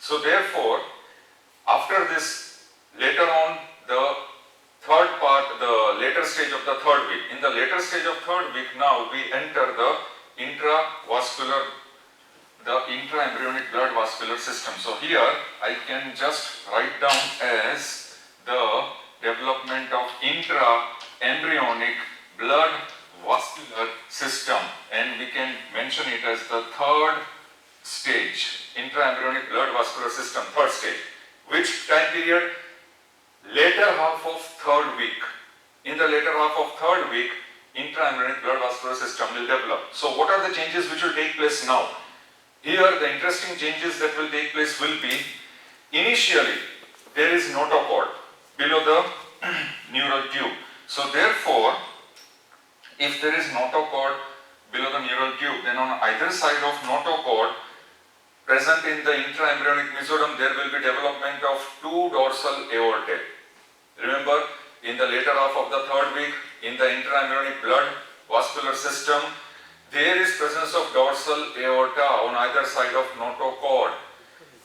So therefore, after this, later on, the third part, the later stage of the third week. In the later stage of third week, now we enter the intra-embryonic blood vascular system. So here I can just write down as the development of intra-embryonic blood vascular system, and we can mention it as the third stage, intra-embryonic blood vascular system, third stage. Which time period? Later half of third week. In the later half of third week, intra-embryonic blood vascular system will develop. So what are the changes which will take place now? Here the interesting changes that will take place will be, initially there is notochord below the neural tube. So therefore, if there is notochord below the neural tube, then on either side of notochord present in the intra-embryonic mesoderm, there will be development of two dorsal aortae. Remember, in the later half of the third week, in the intra-embryonic blood vascular system, there is presence of dorsal aorta on either side of notochord.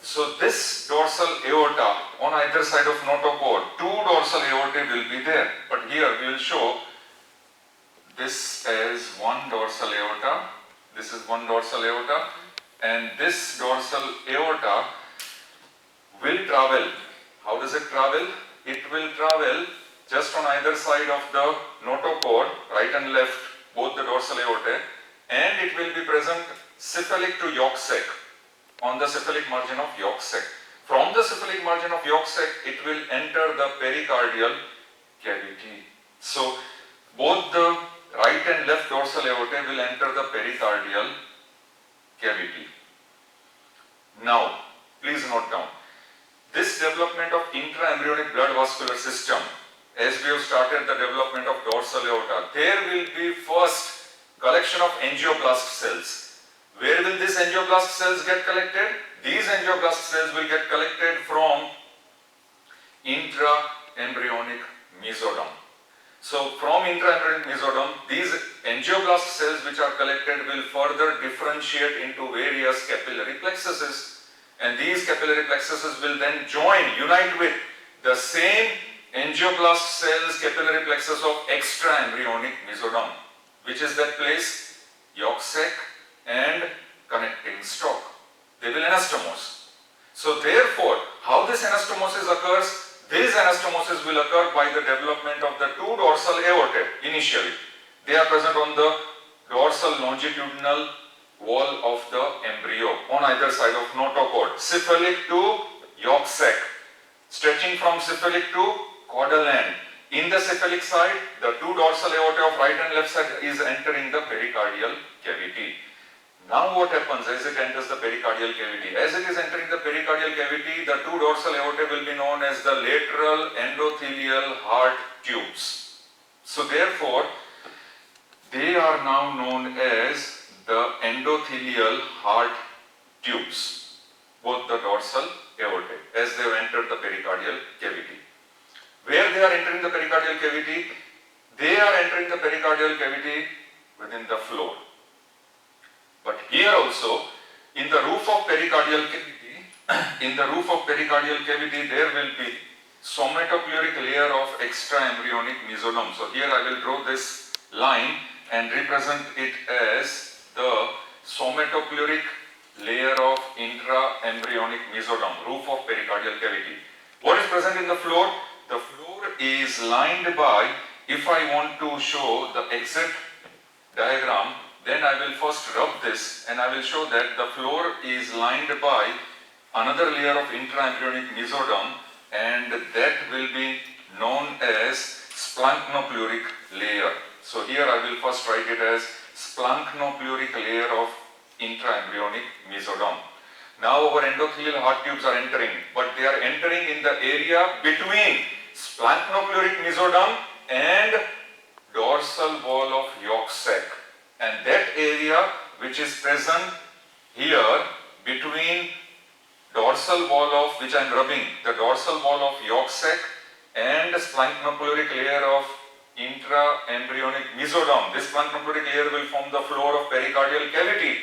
So this dorsal aorta on either side of notochord, two dorsal aortae will be there. But here we will show this as one dorsal aorta, this is one dorsal aorta, and this dorsal aorta will travel. How does it travel? It will travel just on either side of the notochord, right and left, both the dorsal aortae, and it will be present cephalic to yolk sac, on the cephalic margin of yolk sac. From the cephalic margin of yolk sac, it will enter the pericardial cavity. So both the right and left dorsal aortae will enter the pericardial cavity. Now, please note down, this development of intra-embryonic blood vascular system, as we have started the development of dorsal aorta, there will be first collection of angioblast cells. Where will these angioblast cells get collected? These angioblast cells will get collected from intra-embryonic mesoderm. So from intra-embryonic mesoderm, these angioblast cells which are collected will further differentiate into various capillary plexuses, and these capillary plexuses will then unite with the same angioblast cells capillary plexus of extra-embryonic mesoderm, which is that place, yolk sac and connecting stalk. They will anastomose. So therefore, how this anastomosis occurs? This anastomosis will occur by the development of the two dorsal aortae initially. They are present on the dorsal longitudinal wall of the embryo on either side of notochord, cephalic to yolk sac, stretching from cephalic to caudal end. In the cephalic side, the two dorsal aortae of right and left side is entering the pericardial cavity. Now what happens as it enters the pericardial cavity? As it is entering the pericardial cavity, the two dorsal aortae will be known as the lateral endothelial heart tubes. So therefore, they are now known as the endothelial heart tubes, both the dorsal aortae, as they have entered the pericardial cavity. Where they are entering the pericardial cavity? They are entering the pericardial cavity within the floor. But here also, in the roof of pericardial cavity, there will be somatopleuric layer of extra-embryonic mesoderm. So here I will draw this line and represent it as the somatopleuric layer of intra-embryonic mesoderm, roof of pericardial cavity. What is present in the floor? The floor is lined by, if I want to show the exit diagram, then I will first rub this and I will show that the floor is lined by another layer of intra-embryonic mesoderm, and that will be known as splanchnopluric layer. So here I will first write it as splanchnopluric layer of intra-embryonic mesoderm. Now our endothelial heart tubes are entering, but they are entering in the area between splanchnopluric mesoderm and dorsal wall of yolk sac. And that area which is present here between dorsal wall of, which I am rubbing, the dorsal wall of yolk sac and splanchnopluric layer of intra-embryonic mesoderm. This splanchnopluric layer will form the floor of pericardial cavity.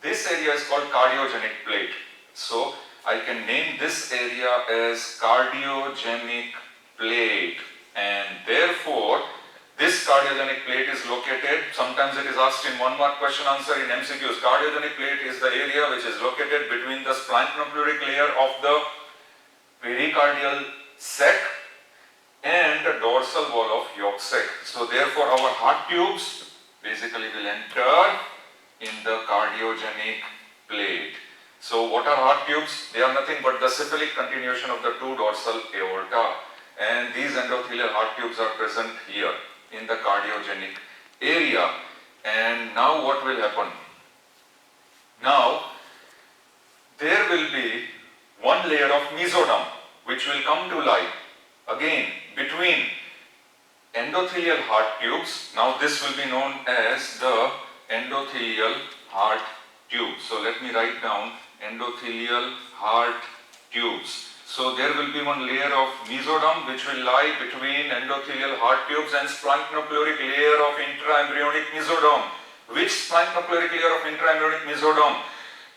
This area is called cardiogenic plate. So I can name this area as cardiogenic plate, and therefore this cardiogenic plate is located, sometimes it is asked in 1 mark question answer in MCQs. Cardiogenic plate is the area which is located between the splenopleurotic layer of the pericardial sac and the dorsal wall of yolk sac. So therefore our heart tubes basically will enter in the cardiogenic plate. So what are heart tubes? They are nothing but the cephalic continuation of the two dorsal aorta, and these endothelial heart tubes are present here in the cardiogenic area. And now what will happen? Now there will be one layer of mesoderm which will come to lie again between endothelial heart tubes. Now this will be known as the endothelial heart tube. So let me write down endothelial heart tubes. So there will be one layer of mesoderm which will lie between endothelial heart tubes and splenopleurotic layer of intraembryonic mesoderm. Which splenopleurotic layer of intraembryonic mesoderm?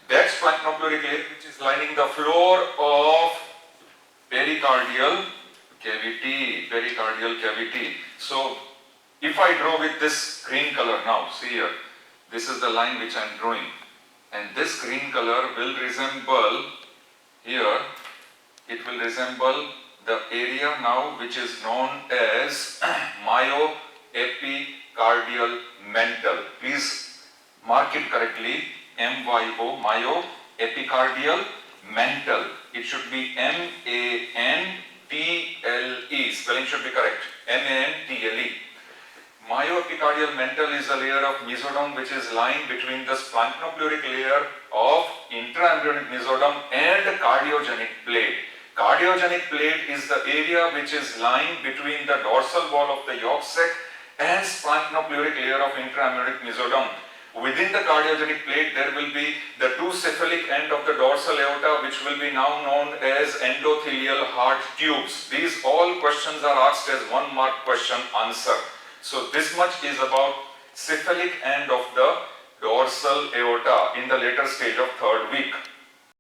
That splenopleurotic layer which is lining the floor of pericardial cavity. So if I draw with this green color now, see here, this is the line which I am drawing, and this green color will resemble here, it will resemble the area now which is known as myoepicardial mantle. Please mark it correctly, MYO, myoepicardial mantle. It should be MANTLE, spelling should be correct, MANTLE. Myoepicardial mantle is a layer of mesoderm which is lying between the splenopleurotic layer of intraembryonic mesoderm and the cardiogenic plate. Cardiogenic plate is the area which is lying between the dorsal wall of the yolk sac and splenopleurotic layer of intraembryonic mesoderm. Within the cardiogenic plate there will be the two cephalic end of the dorsal aorta which will be now known as endothelial heart tubes. These all questions are asked as 1 mark question answer. So this much is about cephalic end of the dorsal aorta in the later stage of 3rd week.